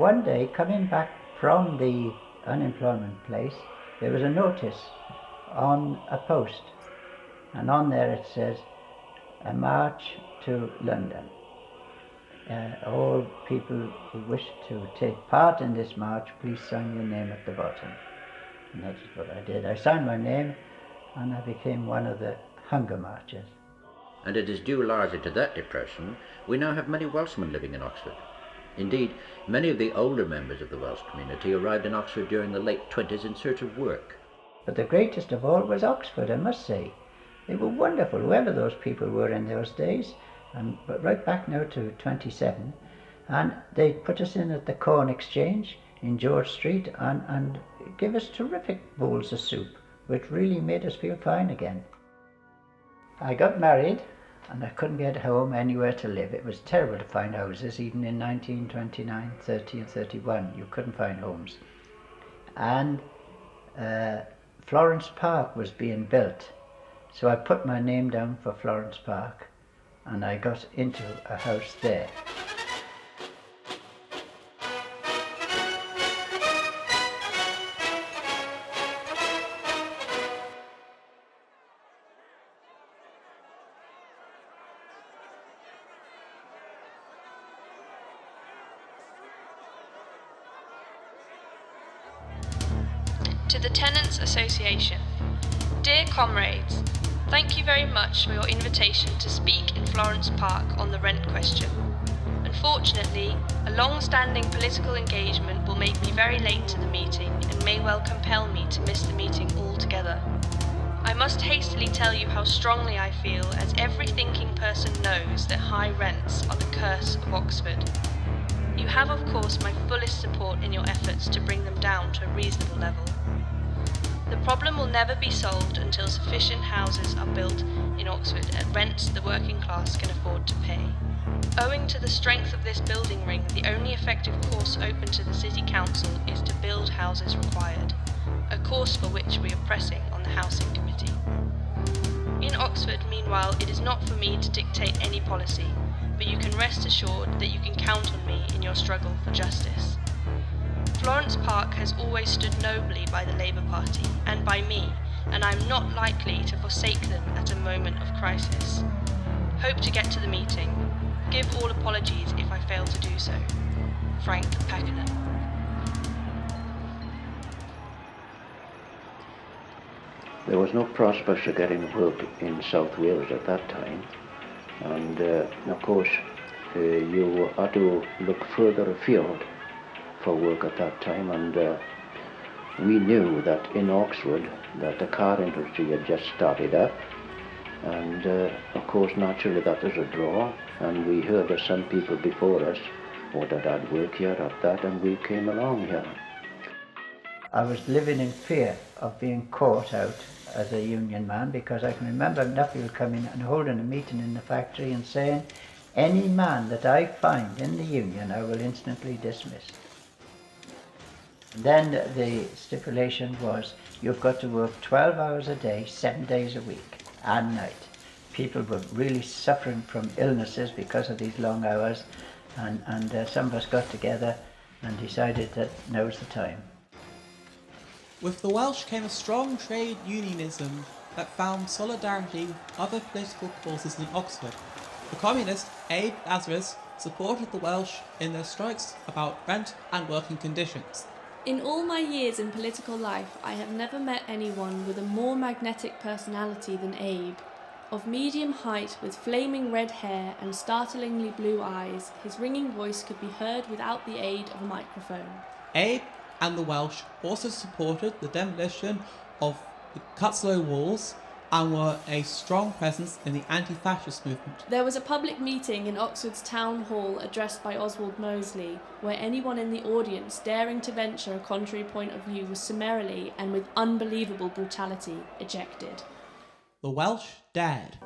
one day, coming back from the unemployment place, there was a notice on a post, and on there it says, "A march to London. All people who wish to take part in this march, please sign your name at the bottom." And that's what I did. I signed my name and I became one of the hunger marchers. And it is due largely to that depression we now have many Welshmen living in Oxford. Indeed, many of the older members of the Welsh community arrived in Oxford during the late 20s in search of work. But the greatest of all was Oxford, I must say. They were wonderful, whoever those people were in those days, but right back now to 27. And they put us in at the Corn Exchange in George Street and gave us terrific bowls of soup, which really made us feel fine again. I got married and I couldn't get home anywhere to live. It was terrible to find houses, even in 1929, 30 and 31. You couldn't find homes. And Florence Park was being built. So I put my name down for Florence Park and I got into a house there. To the Tenants Association. Dear comrades, thank you very much for your invitation to speak in Florence Park on the rent question. Unfortunately, a long-standing political engagement will make me very late to the meeting and may well compel me to miss the meeting altogether. I must hastily tell you how strongly I feel, as every thinking person knows that high rents are the curse of Oxford. You have, of course, my fullest support in your efforts to bring them down to a reasonable level. The problem will never be solved until sufficient houses are built in Oxford at rents the working class can afford to pay. Owing to the strength of this building ring, the only effective course open to the City Council is to build houses required, a course for which we are pressing on the Housing Committee. In Oxford, meanwhile, it is not for me to dictate any policy, but you can rest assured that you can count on me in your struggle for justice. Florence Park has always stood nobly by the Labour Party and by me, and I am not likely to forsake them at a moment of crisis. Hope to get to the meeting. Give all apologies if I fail to do so. Frank Pakenham. There was no prospect of getting work in South Wales at that time, and of course you had to look further afield for work at that time, and we knew that in Oxford that the car industry had just started up, and of course naturally that was a draw, and we heard of some people before us what had work here at that, and we came along here. I was living in fear of being caught out as a union man, because I can remember Nuffield coming and holding a meeting in the factory and saying, "Any man that I find in the union I will instantly dismiss." Then the stipulation was you've got to work 12 hours a day, 7 days a week and night. People were really suffering from illnesses because of these long hours, and some of us got together and decided that now's the time. With the Welsh came a strong trade unionism that found solidarity with other political causes in Oxford. The communist Abe Lazarus supported the Welsh in their strikes about rent and working conditions. In all my years in political life, I have never met anyone with a more magnetic personality than Abe. Of medium height, with flaming red hair and startlingly blue eyes, his ringing voice could be heard without the aid of a microphone. Abe and the Welsh also supported the demolition of the Cutslow walls and were a strong presence in the anti-fascist movement. There was a public meeting in Oxford's town hall addressed by Oswald Mosley, where anyone in the audience daring to venture a contrary point of view was summarily and with unbelievable brutality ejected. The Welsh dared.